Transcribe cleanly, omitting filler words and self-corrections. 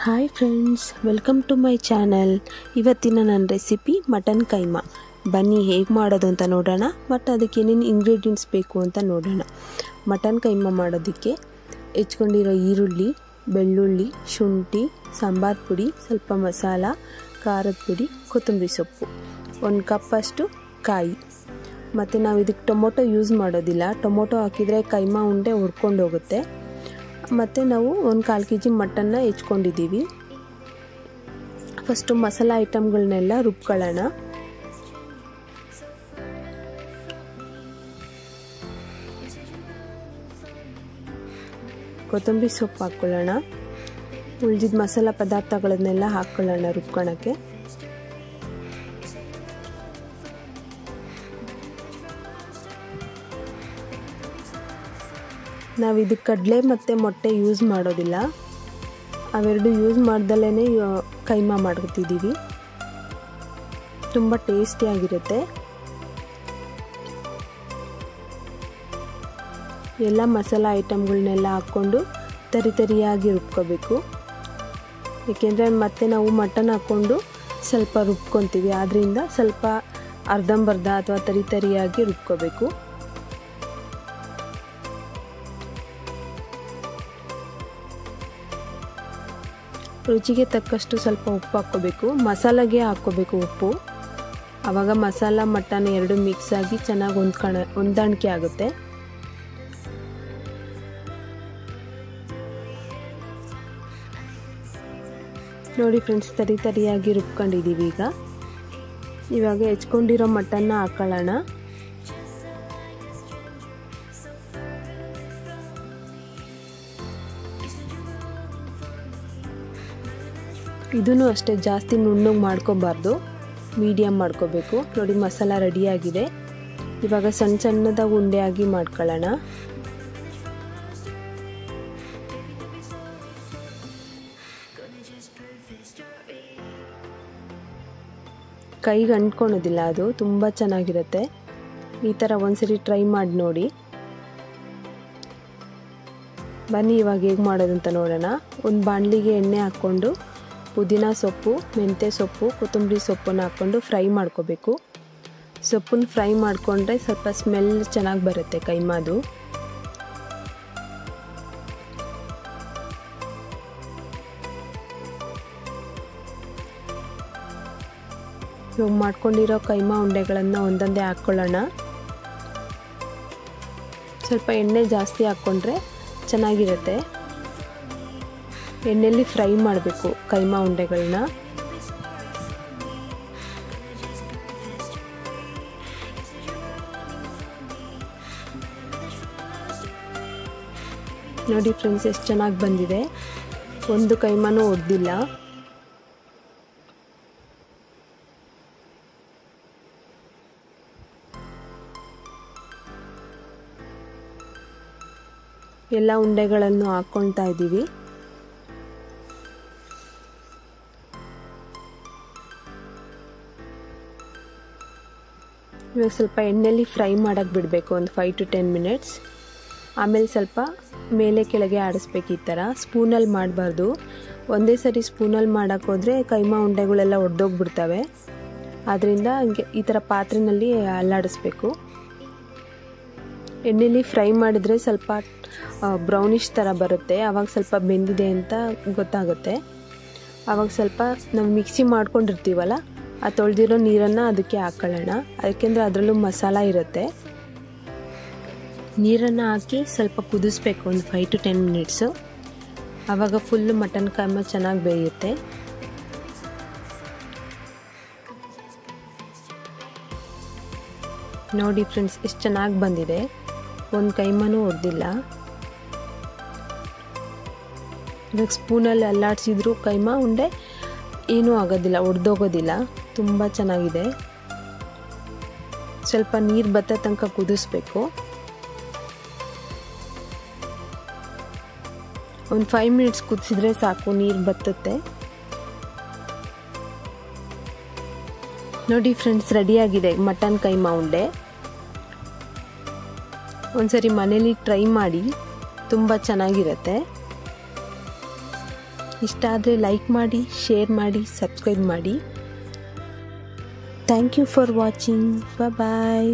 Hi friends, welcome to my channel. ಇವತ್ತಿನ ನನ್ನ recipe mutton keema. ಬನ್ನಿ ಹೇಗೆ ಮಾಡೋದು ಅಂತ ನೋಡೋಣ. ಮತ್ತು ಅದಕ್ಕೆ ಏನೇನು ಇಂಗ್ರೀಡಿಯೆಂಟ್ಸ್ ಬೇಕು ಅಂತ ನೋಡೋಣ. ಮಟನ್ ಕೈಮಾ ಮಾಡೋದಕ್ಕೆ ಹೆಚ್ಕೊಂಡಿರೋ ಈರುಳ್ಳಿ, ಬೆಳ್ಳುಳ್ಳಿ, ಶುಂಠಿ, ಸಾಂಬಾರು ಪುಡಿ, ಸ್ವಲ್ಪ ಮಸಾಲ, ಖಾರದ ಪುಡಿ, ಕೊತ್ತಂಬರಿ ಸೊಪ್ಪು, 1 ಕಪ್ಪಷ್ಟು ಕಾಯಿ. ಮತ್ತು ನಾವು ಇದಕ್ಕೆ ಟೊಮೊಟೊ ಯೂಸ್ ಮಾಡೋದಿಲ್ಲ. ಟೊಮೊಟೊ ಹಾಕಿದರೆ ಕೈಮಾ ಉಂಡೆ ಹುರ್ಕೊಂಡು ಹೋಗುತ್ತೆ. ಮತ್ತು ನಾವು 1/4 kg ಮಟನ್ನ ಹೆಚ್ಕೊಂಡಿದ್ದೀವಿ. ಫಸ್ಟು ಮಸಾಲ ಐಟಮ್ಗಳನ್ನೆಲ್ಲ ರುಬ್ಕೊಳ್ಳೋಣ. ಕೊತ್ತಂಬರಿ ಸೊಪ್ಪು ಹಾಕ್ಕೊಳ್ಳೋಣ. ಉಳಿದಿದ್ದ ಮಸಾಲ ಪದಾರ್ಥಗಳನ್ನೆಲ್ಲ ಹಾಕ್ಕೊಳ್ಳೋಣ ರುಬ್ಕೊಳ್ಳೋಕ್ಕೆ. ನಾವು ಇದಕ್ಕೆ ಕಡಲೆ ಮತ್ತು ಮೊಟ್ಟೆ ಯೂಸ್ ಮಾಡೋದಿಲ್ಲ. ಅವೆರಡು ಯೂಸ್ ಮಾಡ್ದಲೇ ಕೈಮಾ ಮಾಡ್ಕೊತಿದ್ದೀವಿ. ತುಂಬ ಟೇಸ್ಟಿಯಾಗಿರುತ್ತೆ. ಎಲ್ಲ ಮಸಾಲ ಐಟಮ್ಗಳನ್ನೆಲ್ಲ ಹಾಕ್ಕೊಂಡು ತರಿಯಾಗಿ ರುಬ್ಕೋಬೇಕು. ಏಕೆಂದರೆ ಮತ್ತೆ ನಾವು ಮಟನ್ ಹಾಕ್ಕೊಂಡು ಸ್ವಲ್ಪ ರುಬ್ಕೊತೀವಿ. ಆದ್ದರಿಂದ ಸ್ವಲ್ಪ ಅರ್ಧಂಬರ್ಧ ಅಥವಾ ತರಿಯಾಗಿ ರುಬ್ಕೋಬೇಕು. ರುಚಿಗೆ ತಕ್ಕಷ್ಟು ಸ್ವಲ್ಪ ಉಪ್ಪು ಹಾಕ್ಕೋಬೇಕು. ಮಸಾಲೆಗೆ ಹಾಕ್ಕೋಬೇಕು ಉಪ್ಪು. ಆವಾಗ ಮಸಾಲ ಮಟನ್ ಎರಡು ಮಿಕ್ಸ್ ಆಗಿ ಚೆನ್ನಾಗಿ ಹೊಂದಾಣಿಕೆ ಆಗುತ್ತೆ. ನೋಡಿ ಫ್ರೆಂಡ್ಸ್, ತರಿಯಾಗಿ ರುಬ್ಕೊಂಡಿದ್ದೀವಿ. ಇವಾಗ ಹೆಚ್ಕೊಂಡಿರೋ ಮಟನ್ನ ಹಾಕೊಳ್ಳೋಣ. ಇದನ್ನು ಅಷ್ಟೇ ಜಾಸ್ತಿ ನುಣ್ಣಗೆ ಮಾಡ್ಕೋಬಾರ್ದು, ಮೀಡಿಯಮ್ ಮಾಡ್ಕೋಬೇಕು. ನೋಡಿ ಮಸಾಲ ರೆಡಿಯಾಗಿದೆ. ಇವಾಗ ಸಣ್ಣದಾಗಿ ಉಂಡೆಯಾಗಿ ಮಾಡ್ಕೊಳ್ಳೋಣ. ಕೈಗೆ ಅಂಟ್ಕೊಳೋದಿಲ್ಲ, ಅದು ತುಂಬ ಚೆನ್ನಾಗಿರುತ್ತೆ. ಈ ಥರ ಒಂದ್ಸರಿ ಟ್ರೈ ಮಾಡಿ ನೋಡಿ. ಬನ್ನಿ ಇವಾಗ ಹೇಗೆ ಮಾಡೋದು ಅಂತ ನೋಡೋಣ. ಒಂದು ಬಾಣಲಿಗೆ ಎಣ್ಣೆ ಹಾಕ್ಕೊಂಡು ಪುದೀನ ಸೊಪ್ಪು, ಮೆಂತ್ಯ ಸೊಪ್ಪು, ಕೊತ್ತಂಬರಿ ಸೊಪ್ಪನ್ನು ಹಾಕ್ಕೊಂಡು ಫ್ರೈ ಮಾಡ್ಕೋಬೇಕು. ಸೊಪ್ಪನ್ನು ಫ್ರೈ ಮಾಡಿಕೊಂಡ್ರೆ ಸ್ವಲ್ಪ ಸ್ಮೆಲ್ ಚೆನ್ನಾಗಿ ಬರುತ್ತೆ ಕೈಮಾದು. ಇವಾಗ ಮಾಡ್ಕೊಂಡಿರೋ ಕೈಮಾ ಉಂಡೆಗಳನ್ನು ಒಂದೊಂದೇ ಹಾಕ್ಕೊಳ್ಳೋಣ. ಸ್ವಲ್ಪ ಎಣ್ಣೆ ಜಾಸ್ತಿ ಹಾಕ್ಕೊಂಡ್ರೆ ಚೆನ್ನಾಗಿರುತ್ತೆ. ಎಣ್ಣೆಯಲ್ಲಿ ಫ್ರೈ ಮಾಡಬೇಕು ಕೈಮಾ ಉಂಡೆಗಳನ್ನ. ನೋಡಿ ಫ್ರೆಂಡ್ಸ್, ಎಷ್ಟು ಚೆನ್ನಾಗಿ ಬಂದಿದೆ. ಒಂದು ಕೈಮಾನೂ ಒಡೆದಿಲ್ಲ. ಎಲ್ಲ ಉಂಡೆಗಳನ್ನು ಹಾಕ್ಕೊಳ್ತಾ ಇದ್ದೀವಿ. ಇವಾಗ ಸ್ವಲ್ಪ ಎಣ್ಣೆಯಲ್ಲಿ ಫ್ರೈ ಮಾಡೋಕ್ಕೆ ಬಿಡಬೇಕು, ಒಂದು 5 to 10 minutes. ಆಮೇಲೆ ಸ್ವಲ್ಪ ಮೇಲೆ ಕೆಳಗೆ ಆಡಿಸ್ಬೇಕು. ಈ ಥರ ಸ್ಪೂನಲ್ಲಿ ಮಾಡಬಾರ್ದು. ಒಂದೇ ಸರಿ ಸ್ಪೂನಲ್ಲಿ ಮಾಡೋಕ್ಕೆ ಹೋದರೆ ಕೈಮಾ ಉಂಡೆಗಳೆಲ್ಲ ಒಡೆದೋಗ್ಬಿಡ್ತವೆ. ಆದ್ದರಿಂದ ಹಂಗೆ ಈ ಥರ ಪಾತ್ರೆಯಲ್ಲಿ ಅಲ್ಲಾಡಿಸ್ಬೇಕು. ಎಣ್ಣೆಯಲ್ಲಿ ಫ್ರೈ ಮಾಡಿದ್ರೆ ಸ್ವಲ್ಪ ಬ್ರೌನಿಷ್ ಥರ ಬರುತ್ತೆ. ಆವಾಗ ಸ್ವಲ್ಪ ಬೆಂದಿದೆ ಅಂತ ಗೊತ್ತಾಗುತ್ತೆ. ಆವಾಗ ಸ್ವಲ್ಪ ನಾವು ಮಿಕ್ಸಿ ಮಾಡ್ಕೊಂಡಿರ್ತೀವಲ್ಲ, ಆ ತೊಳೆದಿರೋ ನೀರನ್ನು ಅದಕ್ಕೆ ಹಾಕ್ಕೊಳ್ಳೋಣ. ಯಾಕೆಂದರೆ ಅದರಲ್ಲೂ ಮಸಾಲ ಇರುತ್ತೆ. ನೀರನ್ನು ಹಾಕಿ ಸ್ವಲ್ಪ ಕುದಿಸ್ಬೇಕು, ಒಂದು 5 to 10 minutes. ಆವಾಗ ಫುಲ್ಲು ಮಟನ್ ಕೈಮಾ ಚೆನ್ನಾಗಿ ಬೇಯುತ್ತೆ. ನೋಡಿ ಫ್ರೆಂಡ್ಸ್, ಎಷ್ಟು ಚೆನ್ನಾಗಿ ಬಂದಿದೆ. ಒಂದು ಕೈಮಾನೂ ಒಡೆದಿಲ್ಲ. ಇವಾಗ ಸ್ಪೂನಲ್ಲಿ ಅಲ್ಲಾಡಿಸಿದ್ರು ಕೈಮಾ ಉಂಡೆ ಏನೂ ಆಗೋದಿಲ್ಲ, ಒಡೆದೋಗೋದಿಲ್ಲ. ತುಂಬ ಚೆನ್ನಾಗಿದೆ. ಸ್ವಲ್ಪ ನೀರು ಬತ್ತ ತನಕ ಕುದಿಸ್ಬೇಕು. ಒಂದು 5 minutes ಕುದಿಸಿದ್ರೆ ಸಾಕು, ನೀರು ಬತ್ತುತ್ತೆ. ನೋಡಿ ಫ್ರೆಂಡ್ಸ್, ರೆಡಿಯಾಗಿದೆ ಮಟನ್ ಕೈಮಾ ಉಂಡೆ. ಒಂದ್ಸರಿ ಮನೇಲಿ ಟ್ರೈ ಮಾಡಿ, ತುಂಬ ಚೆನ್ನಾಗಿರುತ್ತೆ. ಇಷ್ಟ ಆದರೆ ಲೈಕ್ ಮಾಡಿ, ಶೇರ್ ಮಾಡಿ, ಸಬ್ಸ್ಕ್ರೈಬ್ ಮಾಡಿ. Thank you for watching. Bye.